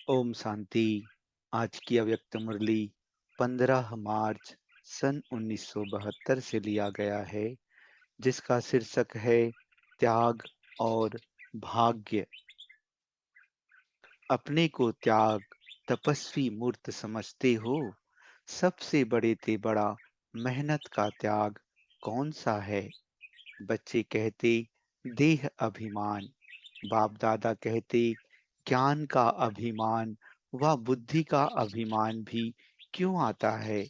ओम शांति। आज की अव्यक्त मुरली 15 मार्च सन 1972 से लिया गया है, जिसका शीर्षक है त्याग और भाग्य। अपने को त्याग तपस्वी मूर्त समझते हो। सबसे बड़े ते बड़ा मेहनत का त्याग कौन सा है? बच्चे कहते देह अभिमान, बाप दादा कहते ज्ञान का अभिमान व बुद्धि का अभिमान भी क्यों आता है?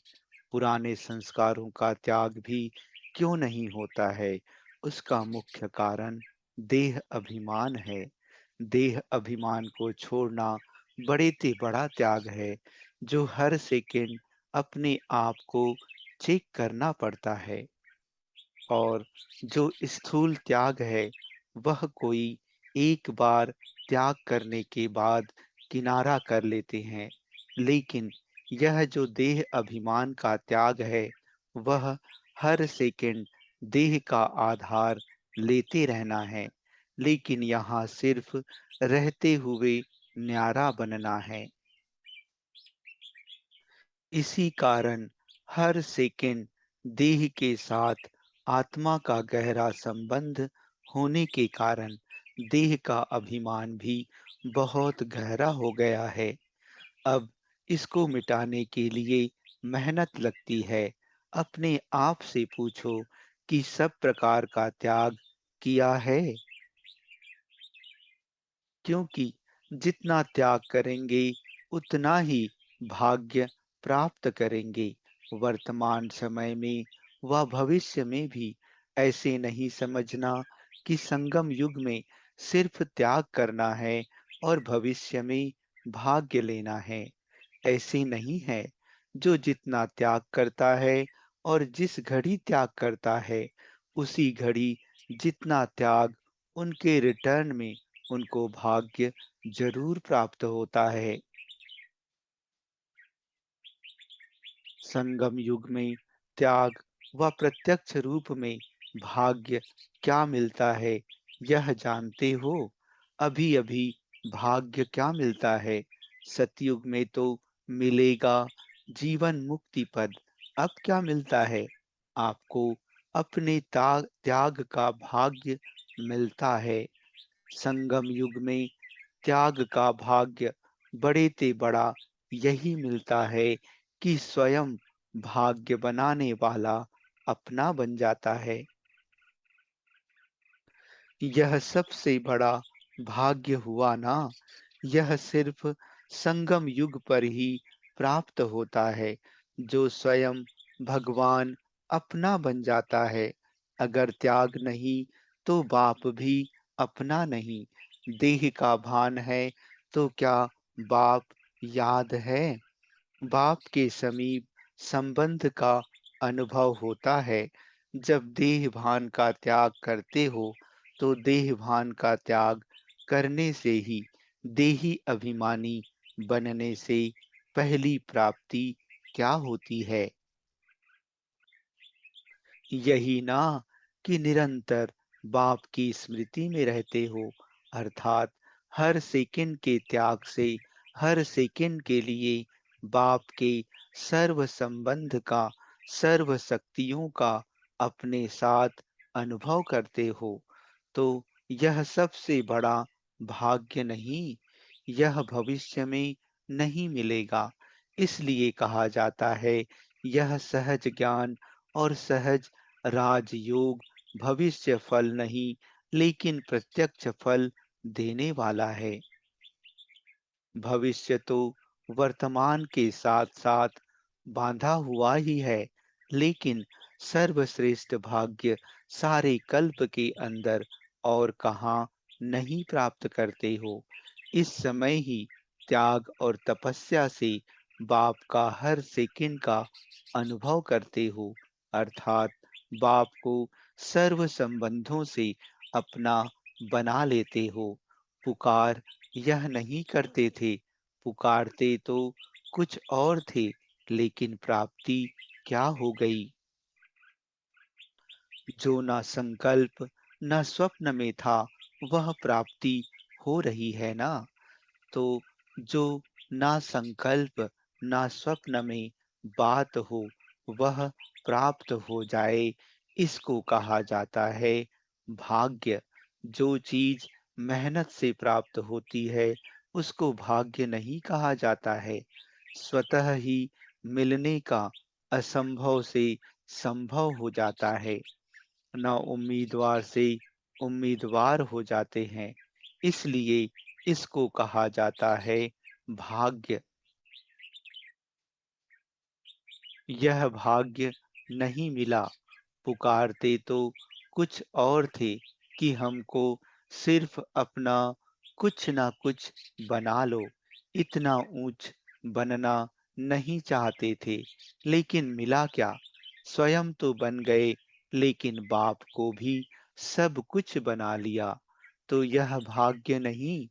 पुराने संस्कारों का त्याग भी क्यों नहीं होता है? उसका मुख्य कारण देह अभिमान है। देह अभिमान को छोड़ना बड़े ते बड़ा त्याग है, जो हर सेकंड अपने आप को चेक करना पड़ता है। और जो स्थूल त्याग है, वह कोई एक बार त्याग करने के बाद किनारा कर लेते हैं। लेकिन यह जो देह अभिमान का त्याग है, वह हर सेकंड देह का आधार लेते रहना है। लेकिन यहाँ सिर्फ रहते हुए न्यारा बनना है। इसी कारण हर सेकंड देह के साथ आत्मा का गहरा संबंध होने के कारण देह का अभिमान भी बहुत गहरा हो गया है। अब इसको मिटाने के लिए मेहनत लगती है। अपने आप से पूछो कि सब प्रकार का त्याग किया है? क्योंकि जितना त्याग करेंगे, उतना ही भाग्य प्राप्त करेंगे। वर्तमान समय में व भविष्य में भी ऐसे नहीं समझना कि संगम युग में सिर्फ त्याग करना है और भविष्य में भाग्य लेना है। ऐसे नहीं है। जो जितना त्याग करता है और जिस घड़ी त्याग करता है, उसी घड़ी जितना त्याग उनके रिटर्न में उनको भाग्य जरूर प्राप्त होता है। संगम युग में त्याग व प्रत्यक्ष रूप में भाग्य क्या मिलता है, यह जानते हो? अभी अभी भाग्य क्या मिलता है? सतयुग में तो मिलेगा जीवन मुक्ति पद। अब क्या मिलता है आपको? अपने त्याग का भाग्य मिलता है। संगम युग में त्याग का भाग्य बड़े ते बड़ा यही मिलता है कि स्वयं भाग्य बनाने वाला अपना बन जाता है। यह सबसे बड़ा भाग्य हुआ ना। यह सिर्फ संगम युग पर ही प्राप्त होता है, जो स्वयं भगवान अपना बन जाता है। अगर त्याग नहीं तो बाप भी अपना नहीं। देह का भान है तो क्या बाप याद है? बाप के समीप संबंध का अनुभव होता है। जब देह भान का त्याग करते हो, तो देह भान का त्याग करने से ही देही अभिमानी बनने से पहली प्राप्ति क्या होती है? यही ना कि निरंतर बाप की स्मृति में रहते हो, अर्थात हर सेकंड के त्याग से हर सेकंड के लिए बाप के सर्व संबंध का, सर्व शक्तियों का अपने साथ अनुभव करते हो। तो यह सबसे बड़ा भाग्य नहीं, यह भविष्य में नहीं मिलेगा। इसलिए कहा जाता है यह सहज ज्ञान और सहज राजयोग भविष्य फल नहीं, लेकिन प्रत्यक्ष फल देने वाला है। भविष्य तो वर्तमान के साथ साथ बांधा हुआ ही है, लेकिन सर्वश्रेष्ठ भाग्य सारे कल्प के अंदर और कहाँ नहीं प्राप्त करते हो। इस समय ही त्याग और तपस्या से बाप का हर सेकंड का अनुभव करते हो, अर्थात बाप को सर्व संबंधों से अपना बना लेते हो। पुकार यह नहीं करते थे, पुकारते तो कुछ और थे, लेकिन प्राप्ति क्या हो गई? जो ना संकल्प न स्वप्न में था, वह प्राप्ति हो रही है ना। तो जो ना संकल्प ना स्वप्न में बात हो वह प्राप्त हो जाए, इसको कहा जाता है भाग्य। जो चीज मेहनत से प्राप्त होती है उसको भाग्य नहीं कहा जाता है। स्वतः ही मिलने का असंभव से संभव हो जाता है, ना उम्मीदवार से उम्मीदवार हो जाते हैं, इसलिए इसको कहा जाता है भाग्य। यह भाग्य नहीं मिला, पुकारते तो कुछ और थे कि हमको सिर्फ अपना कुछ ना कुछ बना लो। इतना ऊंच बनना नहीं चाहते थे, लेकिन मिला क्या? स्वयं तो बन गए, लेकिन बाप को भी सब कुछ बना लिया। तो यह भाग्य नहीं,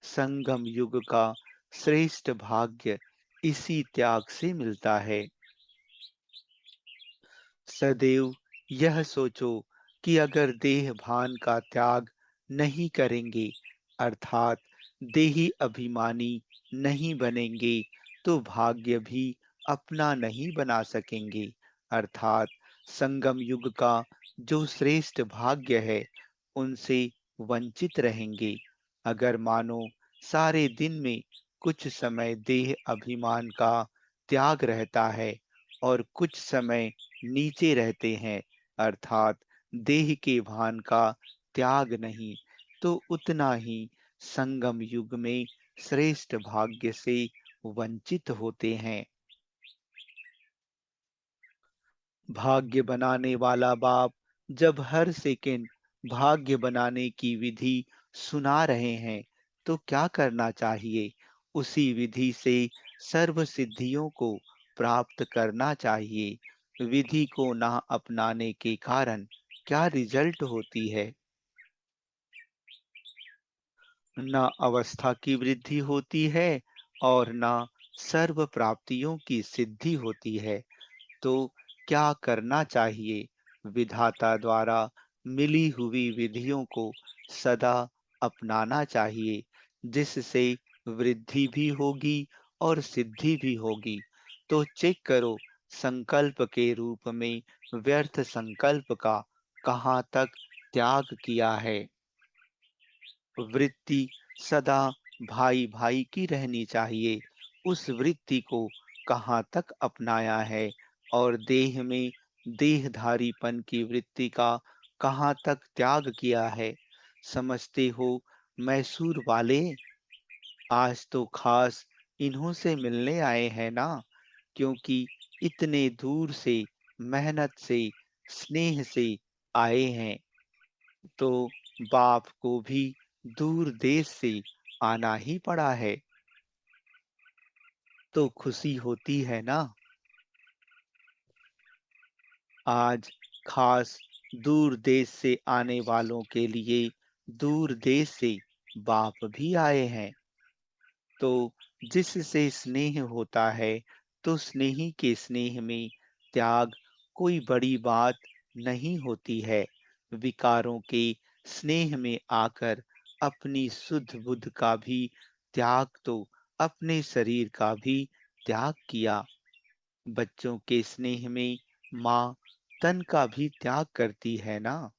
संगम युग का श्रेष्ठ भाग्य इसी त्याग से मिलता है। सदैव यह सोचो कि अगर देह भान का त्याग नहीं करेंगे, अर्थात देही अभिमानी नहीं बनेंगे, तो भाग्य भी अपना नहीं बना सकेंगे। अर्थात संगम युग का जो श्रेष्ठ भाग्य है उनसे वंचित रहेंगे। अगर मानो सारे दिन में कुछ समय देह अभिमान का त्याग रहता है और कुछ समय नीचे रहते हैं, अर्थात देह के भान का त्याग नहीं, तो उतना ही संगम युग में श्रेष्ठ भाग्य से वंचित होते हैं। भाग्य बनाने वाला बाप जब हर सेकंड भाग्य बनाने की विधि सुना रहे हैं, तो क्या करना चाहिए? उसी विधि से सर्व सिद्धियों को प्राप्त करना चाहिए। विधि को ना अपनाने के कारण क्या रिजल्ट होती है? ना अवस्था की वृद्धि होती है और ना सर्व प्राप्तियों की सिद्धि होती है। तो क्या करना चाहिए? विधाता द्वारा मिली हुई विधियों को सदा अपनाना चाहिए, जिससे वृद्धि भी होगी और सिद्धि भी होगी। तो चेक करो, संकल्प के रूप में व्यर्थ संकल्प का कहाँ तक त्याग किया है। वृत्ति सदा भाई भाई की रहनी चाहिए, उस वृत्ति को कहाँ तक अपनाया है, और देह में देहधारीपन की वृत्ति का कहाँ तक त्याग किया है। समझते हो मैसूर वाले, आज तो खास इन्हों से मिलने आए हैं ना, क्योंकि इतने दूर से मेहनत से स्नेह से आए हैं, तो बाप को भी दूर देश से आना ही पड़ा है, तो खुशी होती है ना। आज खास दूर देश से आने वालों के लिए दूर देश से बाप भी आए हैं। तो जिससे स्नेह होता है, तो स्नेही के स्नेह में त्याग कोई बड़ी बात नहीं होती है। विकारों के स्नेह में आकर अपनी शुद्ध बुद्ध का भी त्याग, तो अपने शरीर का भी त्याग किया। बच्चों के स्नेह में माँ तन का भी त्याग करती है ना।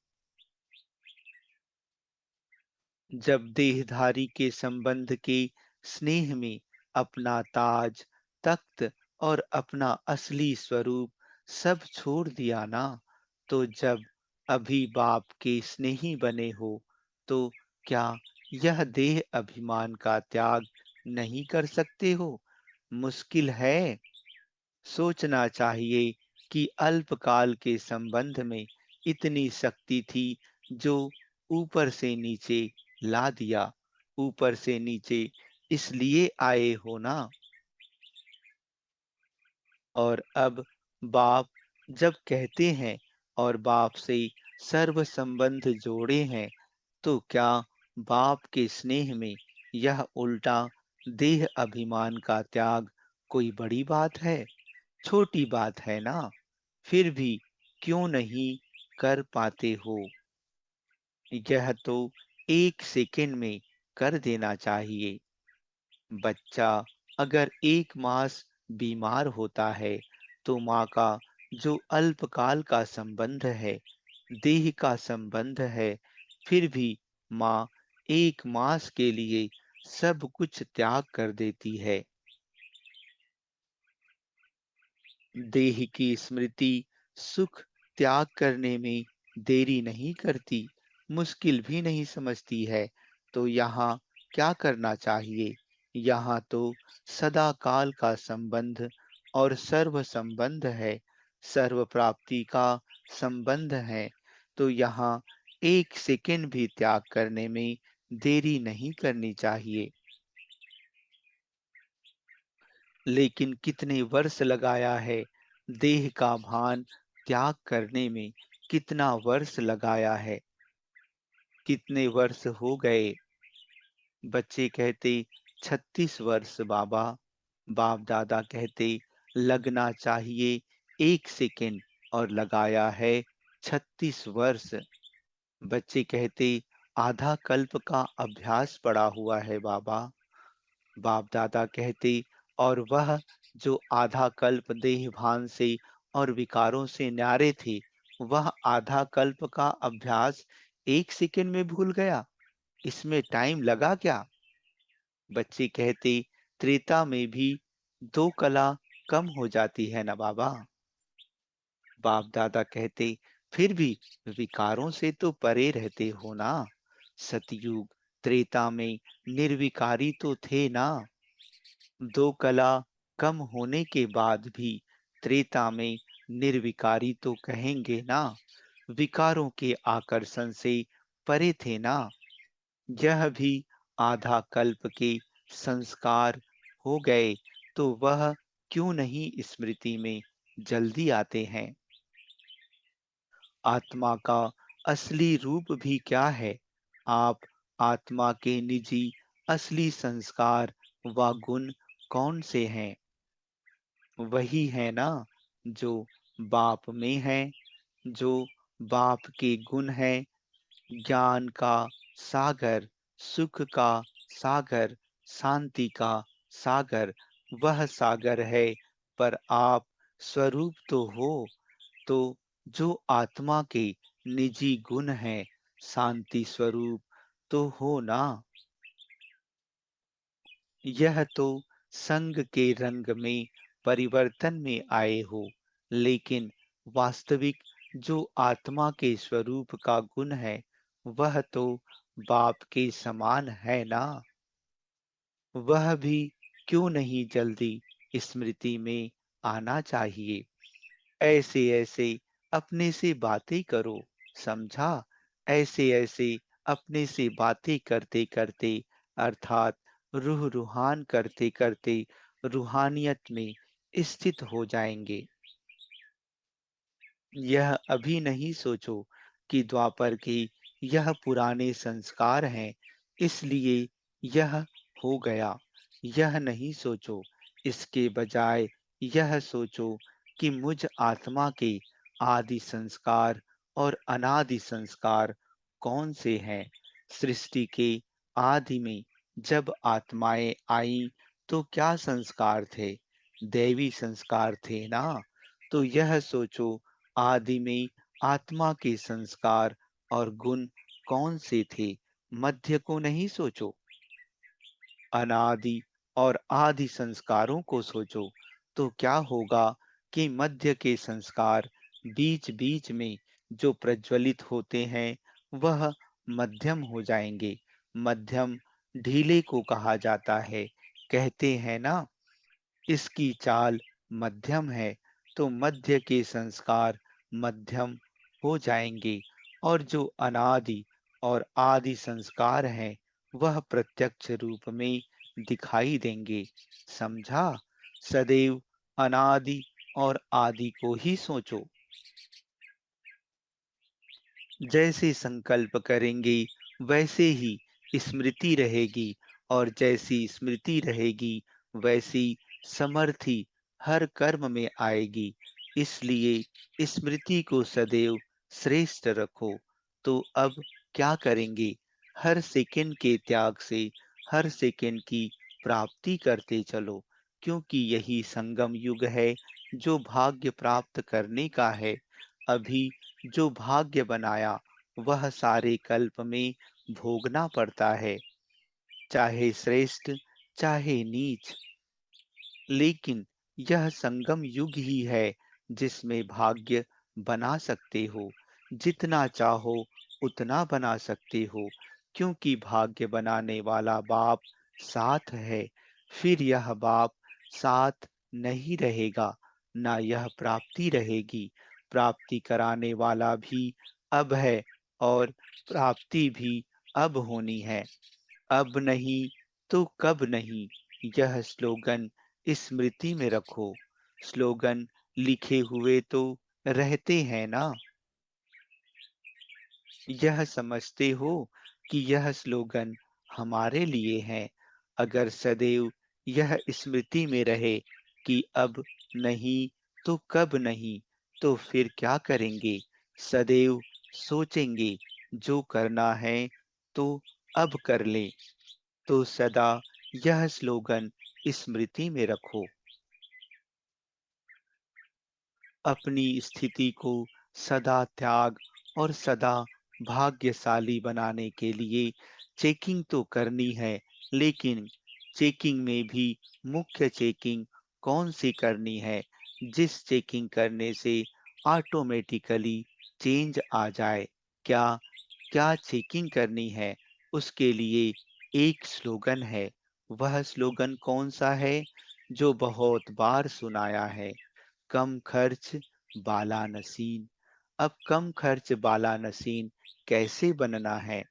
जब देहधारी के संबंध के स्नेह में अपना ताज, तख्त और अपना असली स्वरूप सब छोड़ दिया ना, तो जब अभी बाप के स्नेही बने हो, तो क्या यह देह अभिमान का त्याग नहीं कर सकते हो? मुश्किल है। सोचना चाहिए कि अल्पकाल के संबंध में इतनी शक्ति थी, जो ऊपर से नीचे ला दिया। ऊपर से नीचे इसलिए आए हो ना। और अब बाप जब कहते हैं और बाप से सर्व संबंध जोड़े हैं, तो क्या बाप के स्नेह में यह उल्टा देह अभिमान का त्याग कोई बड़ी बात है? छोटी बात है ना। फिर भी क्यों नहीं कर पाते हो? यह तो एक सेकंड में कर देना चाहिए। बच्चा अगर 1 मास बीमार होता है, तो माँ का जो अल्पकाल का संबंध है, देह का संबंध है, फिर भी माँ 1 मास के लिए सब कुछ त्याग कर देती है। देह की स्मृति सुख त्याग करने में देरी नहीं करती, मुश्किल भी नहीं समझती है। तो यहाँ क्या करना चाहिए? यहाँ तो सदा काल का संबंध और सर्व संबंध है, सर्व प्राप्ति का संबंध है। तो यहाँ 1 सेकंड भी त्याग करने में देरी नहीं करनी चाहिए। लेकिन कितने वर्ष लगाया है देह का भान त्याग करने में, कितना वर्ष लगाया है, कितने वर्ष हो गए? बच्चे कहते 36 वर्ष बाबा। बाप दादा कहते लगना चाहिए 1 सेकंड, और लगाया है 36 वर्ष। बच्चे कहते आधा कल्प का अभ्यास पड़ा हुआ है बाबा। बाप दादा कहते और वह जो आधा कल्प देह भान से और विकारों से न्यारे थे, वह आधा कल्प का अभ्यास 1 सेकंड में भूल गया। इसमें टाइम लगा क्या? बच्चे कहते त्रेता में भी 2 कला कम हो जाती है ना बाबा। बाप दादा कहते फिर भी विकारों से तो परे रहते हो ना। सतयुग त्रेता में निर्विकारी तो थे ना। 2 कला कम होने के बाद भी त्रेता में निर्विकारी तो कहेंगे ना। विकारों के आकर्षण से परे थे ना। यह भी आधा कल्प के संस्कार हो गए, तो वह क्यों नहीं स्मृति में जल्दी आते हैं? आत्मा का असली रूप भी क्या है? आप आत्मा के निजी असली संस्कार व गुण कौन से हैं? वही है ना जो बाप में है, जो बाप के गुण है। ज्ञान का सागर, सुख का सागर, शांति का सागर, वह सागर है। पर आप स्वरूप तो हो, तो जो आत्मा के निजी गुण हैं, शांति स्वरूप तो हो ना। यह तो संग के रंग में परिवर्तन में आए हो, लेकिन वास्तविक जो आत्मा के स्वरूप का गुण है, वह तो बाप के समान है ना। वह भी क्यों नहीं जल्दी स्मृति में आना चाहिए? ऐसे ऐसे अपने से बातें करो, समझा? ऐसे ऐसे अपने से बातें करते करते, अर्थात रूह रूहान करते करते रूहानियत में स्थित हो जाएंगे। यह अभी नहीं सोचो कि द्वापर के यह पुराने संस्कार हैं, इसलिए यह हो गया। यह नहीं सोचो। इसके बजाय यह सोचो कि मुझ आत्मा के आदि संस्कार और अनादि संस्कार कौन से हैं। सृष्टि के आदि में जब आत्माएं आईं, तो क्या संस्कार थे? दैवी संस्कार थे ना। तो यह सोचो, आदि में आत्मा के संस्कार और गुण कौन से थे? मध्य को नहीं सोचो। अनादि और आदि संस्कारों को सोचो, तो क्या होगा कि मध्य के संस्कार बीच बीच में जो प्रज्वलित होते हैं, वह मध्यम हो जाएंगे। मध्यम ढीले को कहा जाता है। कहते हैं ना, इसकी चाल मध्यम है, तो मध्य के संस्कार मध्यम हो जाएंगे, और जो अनादि और आदि संस्कार हैं, वह प्रत्यक्ष रूप में दिखाई देंगे। समझा? सदैव अनादि और आदि को ही सोचो। जैसे संकल्प करेंगे, वैसे ही स्मृति रहेगी, और जैसी स्मृति रहेगी, वैसी समर्थि हर कर्म में आएगी। इसलिए स्मृति को सदैव श्रेष्ठ रखो। तो अब क्या करेंगे? हर सेकंड के त्याग से, हर सेकंड की प्राप्ति करते चलो, क्योंकि यही संगम युग है जो भाग्य प्राप्त करने का है। अभी जो भाग्य बनाया वह सारे कल्प में भोगना पड़ता है, चाहे श्रेष्ठ चाहे नीच। लेकिन यह संगम युग ही है जिसमें भाग्य बना सकते हो। जितना चाहो उतना बना सकते हो, क्योंकि भाग्य बनाने वाला बाप साथ है। फिर यह बाप साथ नहीं रहेगा, ना यह प्राप्ति रहेगी। प्राप्ति कराने वाला भी अब है और प्राप्ति भी अब होनी है। अब नहीं तो कब नहीं, यह स्लोगन स्मृति में रखो। स्लोगन लिखे हुए तो रहते हैं ना। यह समझते हो कि यह स्लोगन हमारे लिए है। अगर सदैव यह स्मृति में रहे कि अब नहीं तो कब नहीं, तो फिर क्या करेंगे? सदैव सोचेंगे जो करना है तो अब कर ले। तो सदा यह स्लोगन स्मृति में रखो। अपनी स्थिति को सदा त्याग और सदा भाग्यशाली बनाने के लिए चेकिंग तो करनी है, लेकिन चेकिंग में भी मुख्य चेकिंग कौन सी करनी है, जिस चेकिंग करने से ऑटोमेटिकली चेंज आ जाए। क्या क्या चेकिंग करनी है, उसके लिए एक स्लोगन है। वह स्लोगन कौन सा है? जो बहुत बार सुनाया है, कम खर्च बाला नसीन। अब कम खर्च बाला नसीन कैसे बनना है?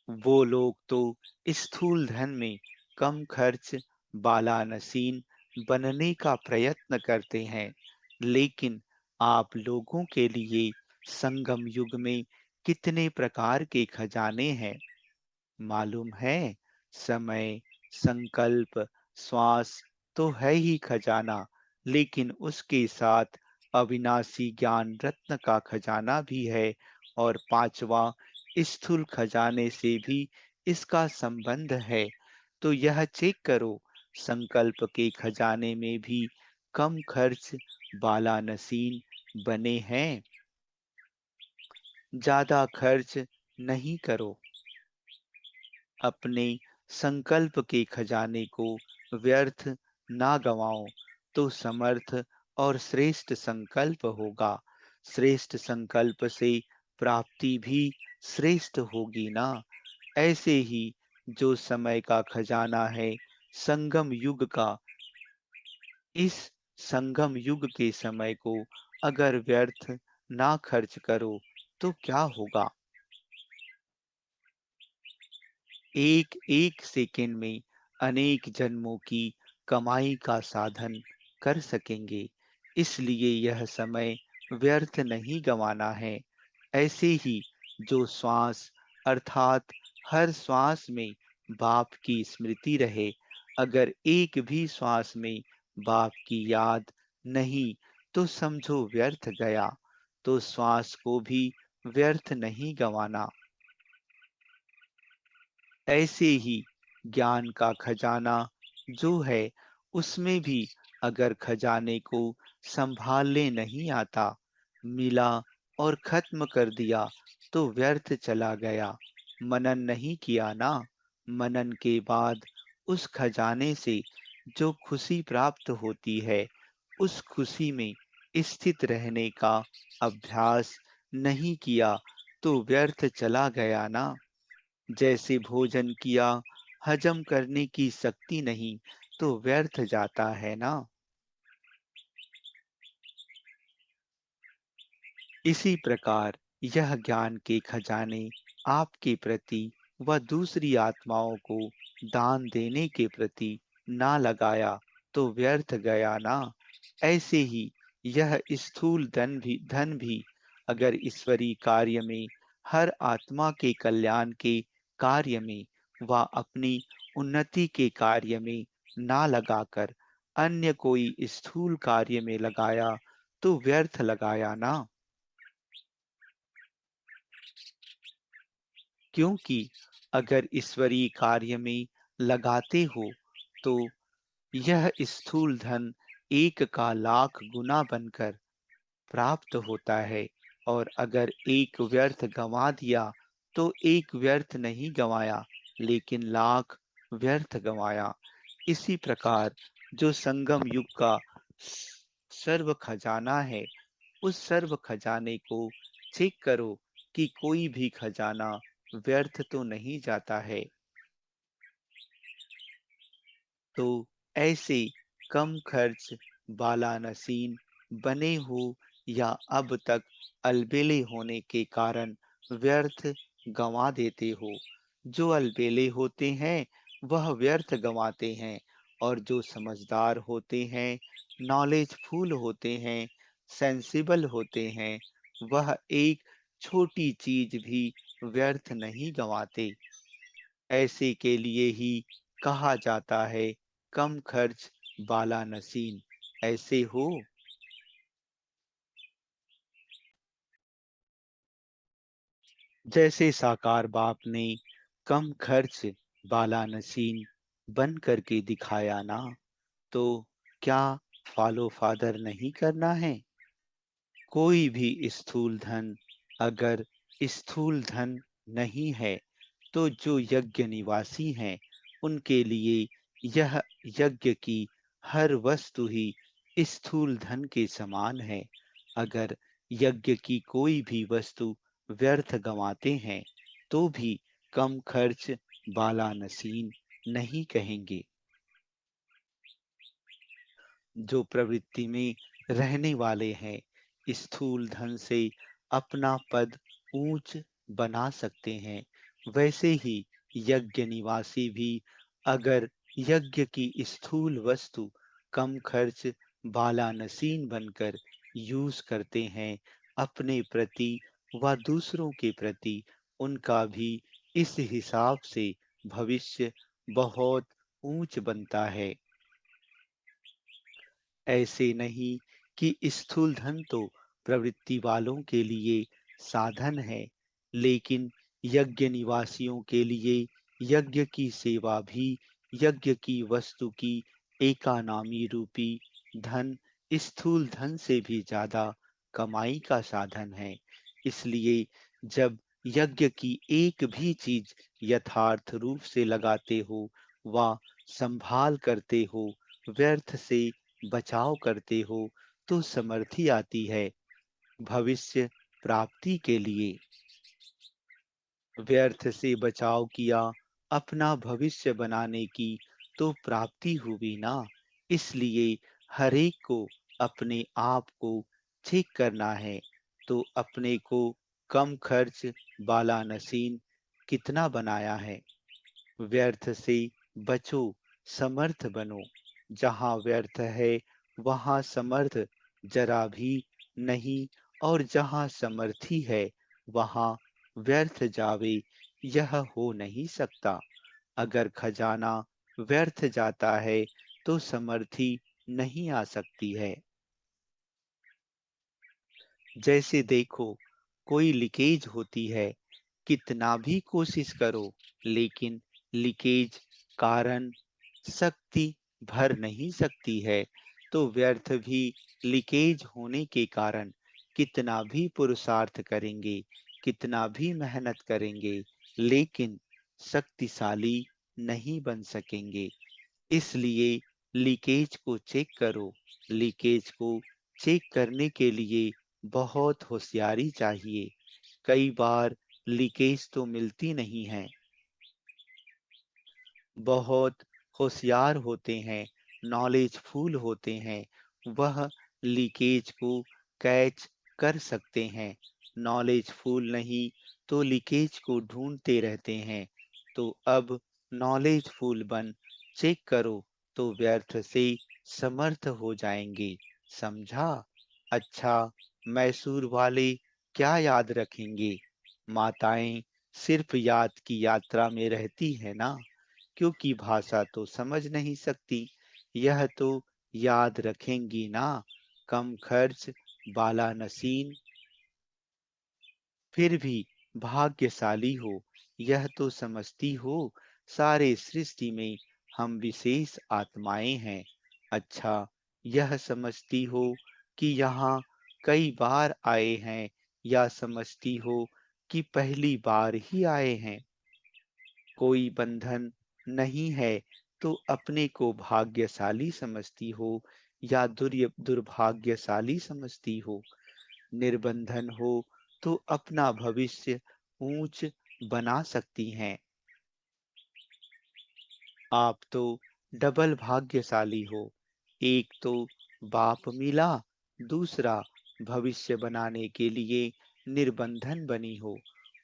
वो लोग तो स्थूल धन में कम खर्च बाला नसीन बनने का प्रयत्न करते हैं, लेकिन आप लोगों के लिए संगम युग में कितने प्रकार के खजाने हैं मालूम है? समय, संकल्प, श्वास तो है ही खजाना, लेकिन उसके साथ अविनाशी ज्ञान रत्न का खजाना भी है, और पांचवा स्थूल खजाने से भी इसका संबंध है। तो यह चेक करो, संकल्प के खजाने में भी कम खर्च बाला नसीन बने हैं। ज्यादा खर्च नहीं करो। अपने संकल्प के खजाने को व्यर्थ ना गवाओ, तो समर्थ और श्रेष्ठ संकल्प होगा। श्रेष्ठ संकल्प से प्राप्ति भी श्रेष्ठ होगी ना। ऐसे ही जो समय का खजाना है संगम युग का, इस संगम युग के समय को अगर व्यर्थ ना खर्च करो तो क्या होगा? एक एक सेकंड में अनेक जन्मों की कमाई का साधन कर सकेंगे। इसलिए यह समय व्यर्थ नहीं गंवाना है। ऐसे ही जो श्वास अर्थात हर श्वास में बाप की स्मृति रहे, अगर एक भी श्वास में बाप की याद नहीं तो समझो व्यर्थ गया। तो श्वास को भी व्यर्थ नहीं गंवाना। ऐसे ही ज्ञान का खजाना जो है, उसमें भी अगर खजाने को संभालने नहीं आता, मिला और खत्म कर दिया तो व्यर्थ चला गया। मनन नहीं किया ना। मनन के बाद उस खजाने से जो खुशी प्राप्त होती है, उस खुशी में स्थित रहने का अभ्यास नहीं किया तो व्यर्थ चला गया ना। जैसे भोजन किया, हजम करने की शक्ति नहीं तो व्यर्थ जाता है ना। इसी प्रकार यह ज्ञान के खजाने आपके प्रति व दूसरी आत्माओं को दान देने के प्रति ना लगाया तो व्यर्थ गया ना। ऐसे ही यह स्थूल धन भी अगर ईश्वरीय कार्य में, हर आत्मा के कल्याण के कार्य में व अपनी उन्नति के कार्य में ना लगाकर अन्य कोई स्थूल कार्य में लगाया तो व्यर्थ लगाया ना। क्योंकि अगर ईश्वरीय कार्य में लगाते हो तो यह स्थूल धन एक का लाख गुना बनकर प्राप्त होता है। और अगर एक व्यर्थ गंवा दिया तो एक व्यर्थ नहीं गंवाया, लेकिन लाख व्यर्थ गंवाया। इसी प्रकार जो संगम युग का सर्व खजाना है, उस सर्व खजाने को चेक करो कि कोई भी खजाना व्यर्थ तो नहीं जाता है। तो ऐसे कम खर्च बालानसीन बने हो या अब तक अलबेले होने के कारण व्यर्थ गंवा देते हो। जो अलबेले होते हैं वह व्यर्थ गंवाते हैं, और जो समझदार होते हैं, नॉलेजफुल होते हैं, सेंसिबल होते हैं, वह एक छोटी चीज भी व्यर्थ नहीं गंवाते। ऐसे के लिए ही कहा जाता है कम खर्च बाला नसीन। ऐसे हो। जैसे साकार बाप ने कम खर्च बाला नसीन बन करके दिखाया ना, तो क्या फॉलो फादर नहीं करना है? कोई भी स्थूल धन अगर स्थूल धन नहीं है, तो जो यज्ञ निवासी हैं उनके लिए यह यज्ञ की हर वस्तु ही स्थूल धन के समान है। अगर यज्ञ की कोई भी वस्तु व्यर्थ गंवाते हैं तो भी कम खर्च बाला नसीन नहीं कहेंगे। जो प्रवृत्ति में रहने वाले हैं, स्थूल धन से अपना पद ऊंच बना सकते हैं, वैसे ही यज्ञ निवासी भी अगर यज्ञ की स्थूल वस्तु कम खर्च बालानसीन बनकर यूज करते हैं अपने प्रति व दूसरों के प्रति, उनका भी इस हिसाब से भविष्य बहुत ऊंच बनता है। ऐसे नहीं कि स्थूल धन तो प्रवृत्ति वालों के लिए साधन है, लेकिन यज्ञ निवासियों के लिए यज्ञ की सेवा भी यज्ञ की वस्तु की एकानामी रूपी धन स्थूल धन से भी ज्यादा कमाई का साधन है। इसलिए जब यज्ञ की एक भी चीज यथार्थ रूप से लगाते हो व संभाल करते हो, व्यर्थ से बचाव करते हो, तो समर्थी आती है भविष्य प्राप्ति के लिए। व्यर्थ से बचाव किया अपना भविष्य बनाने की, तो प्राप्ति हुई ना। इसलिए हरेक को अपने आप को ठीक करना है। तो अपने को कम खर्च बाला नसीन कितना बनाया है। व्यर्थ से बचो, समर्थ बनो। जहाँ व्यर्थ है वहाँ समर्थ जरा भी नहीं, और जहाँ समर्थी है वहाँ व्यर्थ जावे यह हो नहीं सकता। अगर खजाना व्यर्थ जाता है तो समर्थी नहीं आ सकती है। जैसे देखो, कोई लीकेज होती है, कितना भी कोशिश करो लेकिन लीकेज कारण शक्ति भर नहीं सकती है। तो व्यर्थ भी लीकेज होने के कारण कितना भी पुरुषार्थ करेंगे, कितना भी मेहनत करेंगे, लेकिन शक्तिशाली नहीं बन सकेंगे। इसलिए लीकेज को चेक करो। लीकेज को चेक करने के लिए बहुत होशियारी चाहिए। कई बार लीकेज तो मिलती नहीं है। बहुत होशियार होते हैं, नॉलेजफुल होते हैं, वह लीकेज को कैच कर सकते हैं। नॉलेजफुल नहीं तो लीकेज को ढूंढते रहते हैं। तो अब नॉलेजफुल बन चेक करो तो व्यर्थ से समर्थ हो जाएंगे। समझा? अच्छा, मैसूर वाले क्या याद रखेंगे? माताएं सिर्फ याद की यात्रा में रहती है ना, क्योंकि भाषा तो समझ नहीं सकती। यह तो याद रखेंगी ना, कम खर्च बाला नसीन। फिर भी भाग्यशाली हो, यह तो समझती हो सारे सृष्टि में हम विशेष आत्माएं हैं। अच्छा, यह समझती हो कि यहाँ कई बार आए हैं, या समझती हो कि पहली बार ही आए हैं? कोई बंधन नहीं है तो अपने को भाग्यशाली समझती हो, या दुर्भाग्यशाली समझती हो? निर्बंधन हो तो अपना भविष्य ऊंच बना सकती हैं। आप तो डबल भाग्यशाली हो। एक तो बाप मिला, दूसरा भविष्य बनाने के लिए निर्बंधन बनी हो,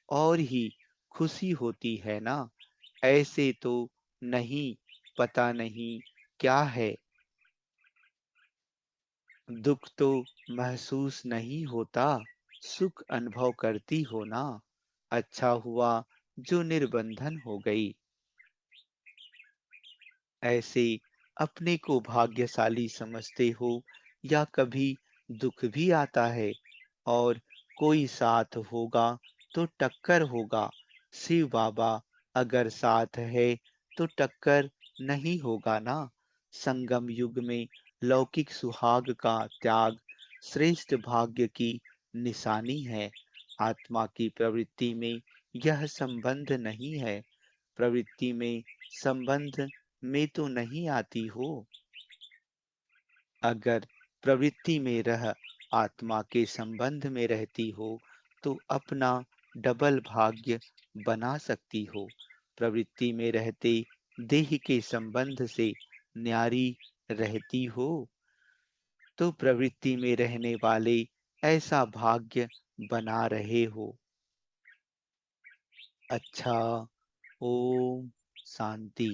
और ही खुशी होती है ना। ऐसे तो नहीं, पता नहीं क्या है। दुख तो महसूस नहीं होता, सुख अनुभव करती हो ना। अच्छा हुआ जो निर्बंधन हो गई। ऐसे अपने को भाग्यशाली समझते हो, या कभी दुख भी आता है और कोई साथ होगा तो टक्कर होगा? शिव बाबा अगर साथ है तो टक्कर नहीं होगा ना। संगम युग में लौकिक सुहाग का त्याग श्रेष्ठ भाग्य की निशानी है। आत्मा की प्रवृत्ति में यह संबंध नहीं है। प्रवृत्ति में संबंध में तो नहीं आती हो। अगर प्रवृत्ति में रह आत्मा के संबंध में रहती हो तो अपना डबल भाग्य बना सकती हो। प्रवृत्ति में रहते देह के संबंध से न्यारी रहती हो तो प्रवृत्ति में रहने वाले ऐसा भाग्य बना रहे हो। अच्छा, ओम शांति।